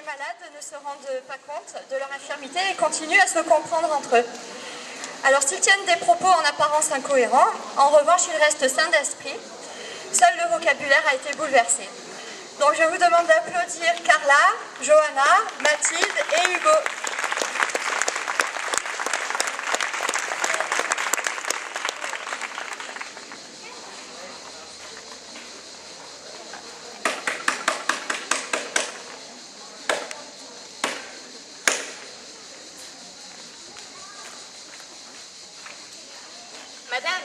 les malades ne se rendent pas compte de leur infirmité et continuent à se comprendre entre eux. Alors s'ils tiennent des propos en apparence incohérents, en revanche ils restent sains d'esprit. Seul le vocabulaire a été bouleversé. Donc je vous demande d'applaudir Carla, Johanna, Mathilde et Hugo. Madame,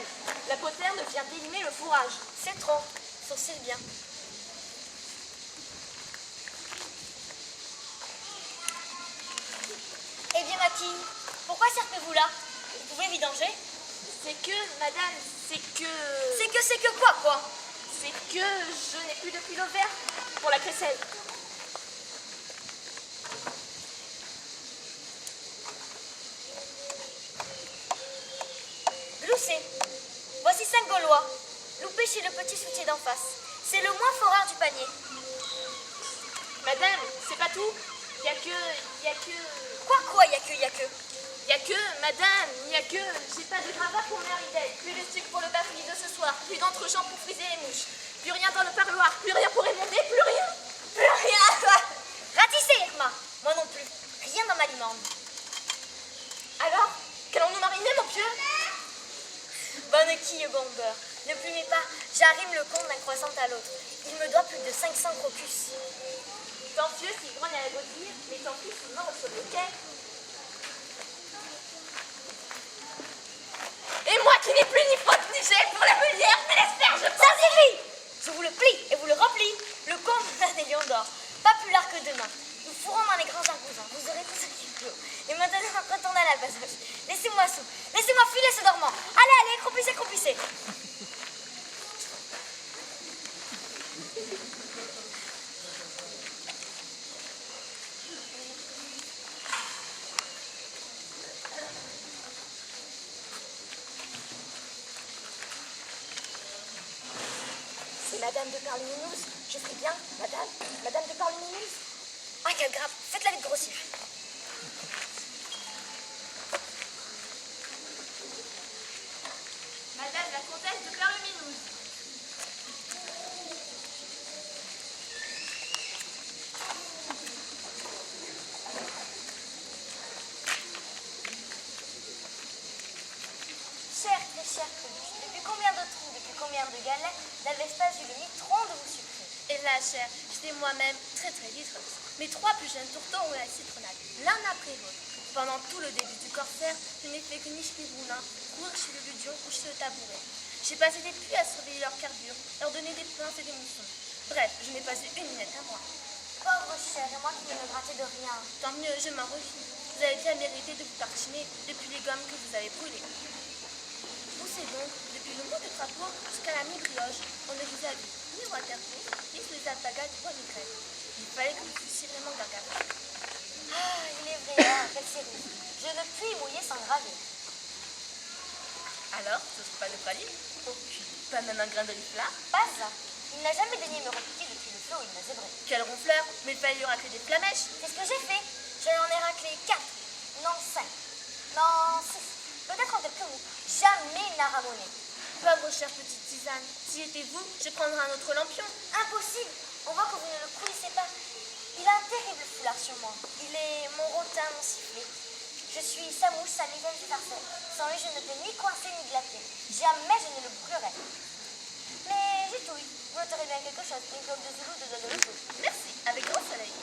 la poterne vient d'élimer le fourrage. C'est trop. Sourcille bien. Eh bien, ma fille, pourquoi servez-vous là? Vous pouvez vidanger? C'est que, madame, c'est que quoi? C'est que je n'ai plus de fil au vert pour la crécelle. Gloussez. Voici 5 Gaulois. Loupé chez le petit soutier d'en face. C'est le moins fort rare du panier. Madame, c'est pas tout. Il y a que... Quoi, y a que Il y a que, madame, il y a que... J'ai pas de cravate pour Mary Day, plus de sucre pour le bafouillis de ce soir, plus d'entre-champs pour friser les mouches, plus rien dans le parloir, plus rien pour émonder, plus rien. Ratissez, Irma. Moi non plus. Rien dans ma limande. Alors, qu'allons-nous mariner, mon pieu? Bonne quille, bon beurre. Ne plumez pas, j'arrime le compte d'un croissant à l'autre. Il me doit plus de 500 crocus. Tant pieux s'il grogne à la godille, mais tant pis s'il mord sur le quai. Et moi qui n'ai plus ni faute ni gel pour la meunière, mais l'asperge. Ça suffit! Je vous le plie et vous le replie. Le compte d'un lions d'or. Pas plus large que demain. Nous fourrons dans les grands argousins. Vous aurez tout ce qu'il faut. Et maintenant, retournez à la basoche. Laissez-moi sous. Laissez-moi filer ce dormant. Allez, croupissez. C'est Madame de Parlumineuse. Je sais bien, Madame de Parlumineuse. Ah, quel grave. Faites-la vite grossir. Madame la comtesse de Parlumineuse. Très chère Coluche, depuis combien de trous, depuis combien de galets n'avais-je pas eu le mitron de vous sucrer? Et là, chère, j'étais moi-même très vitreuse. Mes 3 plus jeunes tourteaux ont la citronnade, l'un après l'autre. Pendant tout le début du corsaire, je n'ai fait que nicher les boulins, courir chez le ludion ou chez le tabouret. J'ai passé des pluies à surveiller leur carbure, leur donner des pinces et des moussons. Bref, je n'ai pas eu une minute à moi. Pauvre chère, et moi qui ne me grattais de rien. Tant mieux, je m'en refus. Vous avez bien mérité de vous tartiner depuis les gommes que vous avez brûlées. Poussez donc, depuis le mot de crapaud jusqu'à la mi-brioche, on ne vous a vu ni Waterloo, ni sous les apagades ou à migraine. Il fallait que vous fussiez vraiment gargare. Ah, il est vrai, hein, quelle série. Je ne puis mouiller sans graver. Alors, ce n'est pas de praline? Aucune. Pas même un grain de riflard? Pas ça. Il n'a jamais daigné me repiquer depuis le flot où il m'a zébré. Quel ronfleur! Mais il fallait lui racler des flamèches. C'est ce que j'ai fait. Je en ai raclé 4. Non, 5. Non, 6. Peut-être en quelques mots. Jamais n'a ramonné. Pauvre chère petite tisane, si était vous, je prendrais un autre lampion. Impossible. On voit que vous ne le coulissez pas. Il a un terrible foulard sur moi. Il est mon rotin, mon sifflet. Je suis sa mouche, sa mitaine du farceur. Sans lui, je ne peux ni coincer ni glacer. Jamais je ne le bouclerai. Mais j'étouille. Vous noterez bien quelque chose. Une cloque de Zoulou, 2 doigts de l'auto. Merci, avec grand soleil.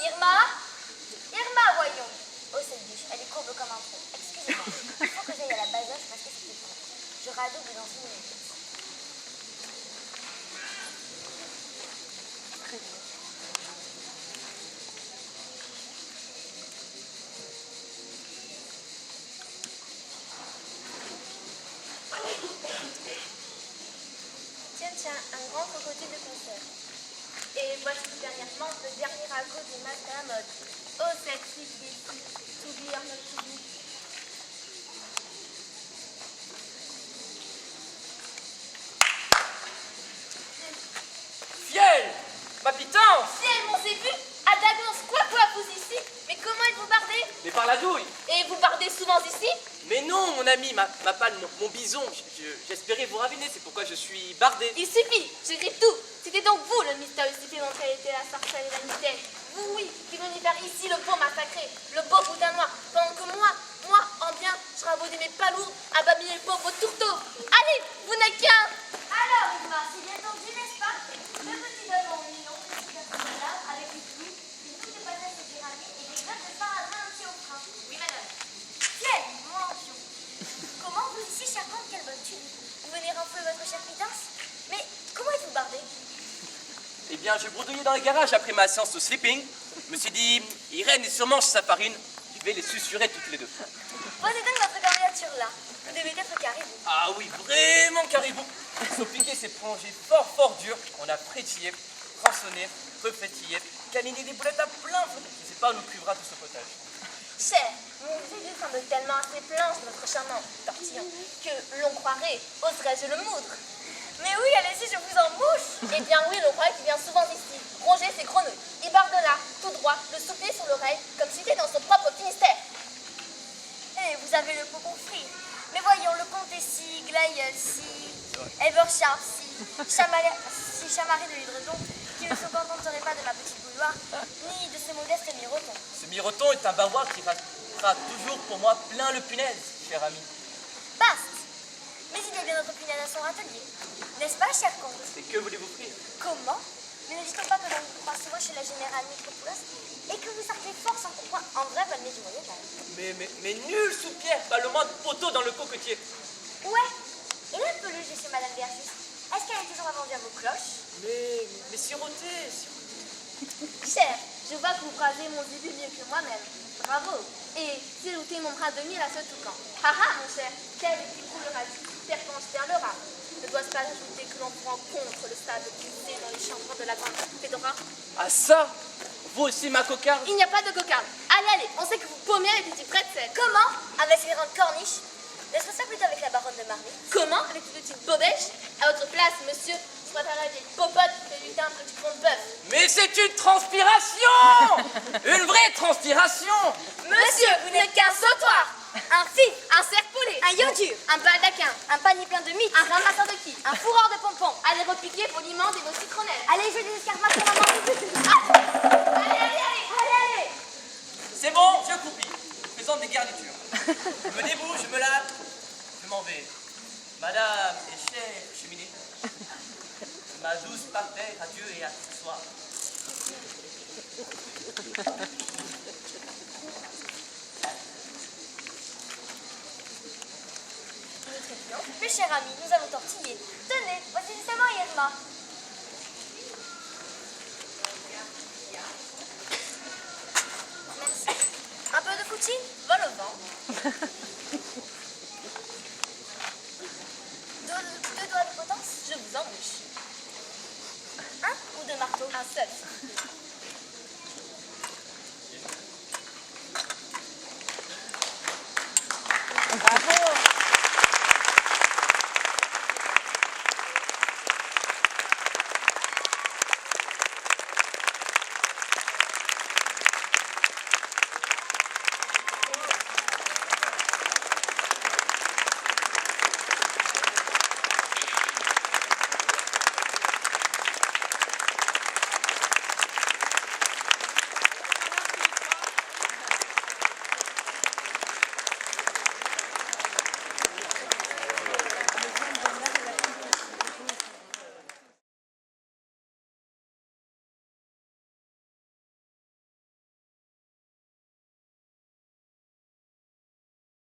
Irma, voyons. Oh, cette biche, elle est courbe comme un tronc. Excusez-moi. Il faut que j'aille à la basoche parce que c'était bon. Je radouble dans une minute. Tiens, un grand crocodile de concert. Et voici dernièrement le dernier ragot des masques à la mode. Oh, cette fille qui est Toubi, Arnold Toubi. mais par la douille. Et vous bardez souvent ici? Mais non, mon ami, ma palme, mon bison, j'espérais vous raviner, c'est pourquoi je suis bardé. Il suffit, j'écris tout. C'était donc vous le mystérieux supplément qui a été la sarcelle et la mitaine. Vous, oui, qui venez faire ici le beau massacré, le beau boudin noir, pendant que moi, en bien, je ravaudais mes palourdes à babiller le pauvre tourteau. Allez, vous n'êtes qu'un. Alors, Irma, c'est bien entendu, n'est-ce pas? Le petit ballon mignon, petit là, avec des clous, des bouts de patates de pyramide et des graines de sparadrap entiers au frein. Oui, madame. Quelle mention! Comment vous ici, charmante, quelle bonne tune! Vous venez renflouer votre chère pitance? Mais comment êtes-vous bardé? Eh bien, je bredouillais dans le garage après ma séance de sleeping. Je me suis dit, Irène est sûrement chez sa farine, je vais les susurrer toutes les deux. Posez donc votre candidature là. Vous devez être caribou. Ah oui, vraiment caribou. Saupiquer s'est plongé fort dur. On a frétillé, rançonné, refrétillé, câliné des boulettes à plein feu. Je sais pas où nous privera tout ce potage. Cher, mon Jésus semble tellement assez planche, notre charmant tortillon, que l'on croirait, oserais-je le moudre? Mais oui, allez-y, je vous en mouche. Eh bien oui, l'on croirait qu'il vient souvent ici, ronger ses grenouilles. Il barre de là, tout droit, le souffler sur l'oreille, comme si c'était dans son propre Finistère. Eh, vous avez le pot compris. Mais voyons, le comte est si, Glaïeul si, Eversharp si, Chamarré de l'Hydredon, qui ne se contenterait pas de ma petite bouilloire, ni de ce modeste miroton. Ce miroton est un baroir qui restera toujours pour moi plein le punaise, cher ami. Bast. Mais il y a bien notre punaise à son râtelier. N'est-ce pas, cher comte? Et que voulez-vous offrir? Comment? Mais ne dit-on pas que l'on vous croit souvent chez la générale Micropoulos et que vous sortez fort sans pourquoi en vrai valmet du Moyen-Âge? Mais nul sous-pierre, pas le moindre poteau dans le cocotier. Ouais. Et la peluche de chez Madame Bergis, est-ce qu'elle est toujours vendue à vos cloches? Mais sirotez. Cher, je vois que vous phrasez mon début mieux que moi-même. Bravo. Et saluez mon bras de mille à ce toucan. Haha, mon cher, quel est qui coulera-t-il? Serpent vers le rat. Ne dois-je pas ajouter que l'on rencontre le sable glissé dans les chambres de la grande Fédora? Ah ça? Vous aussi, ma cocarde? Il n'y a pas de cocarde. Allez, on sait que vous paumez les petits pretzels. Comment? Avec ces grandes corniches? N'est-ce pas ça plutôt avec la baronne de Marly? Comment? Avec ces petites bobèches? À votre place, monsieur, je préfère la vieille popote que lutter un petit pont de bœuf. Mais c'est une transpiration! Une vraie transpiration! Monsieur, vous n'êtes qu'un sautoir, un fif, un cerf-poulet, Un yodur, un baldaquin, un panier plein de mythes, un ramasseur de qui, un fourreur de pompons. allez repiquer vos limans et vos citronnelles. Allez jouer des escarpins sur la main. Allez. C'est bon, je coupis. Je présente des garnitures. Je me débouche, je me lave, je m'en vais. Madame et chère cheminée, ma douce parterre, adieu et à ce soir. Mes chers amis, nous allons tortiller. Tenez, voici justement Irma. Merci. Un peu de poutine? Vol au vent.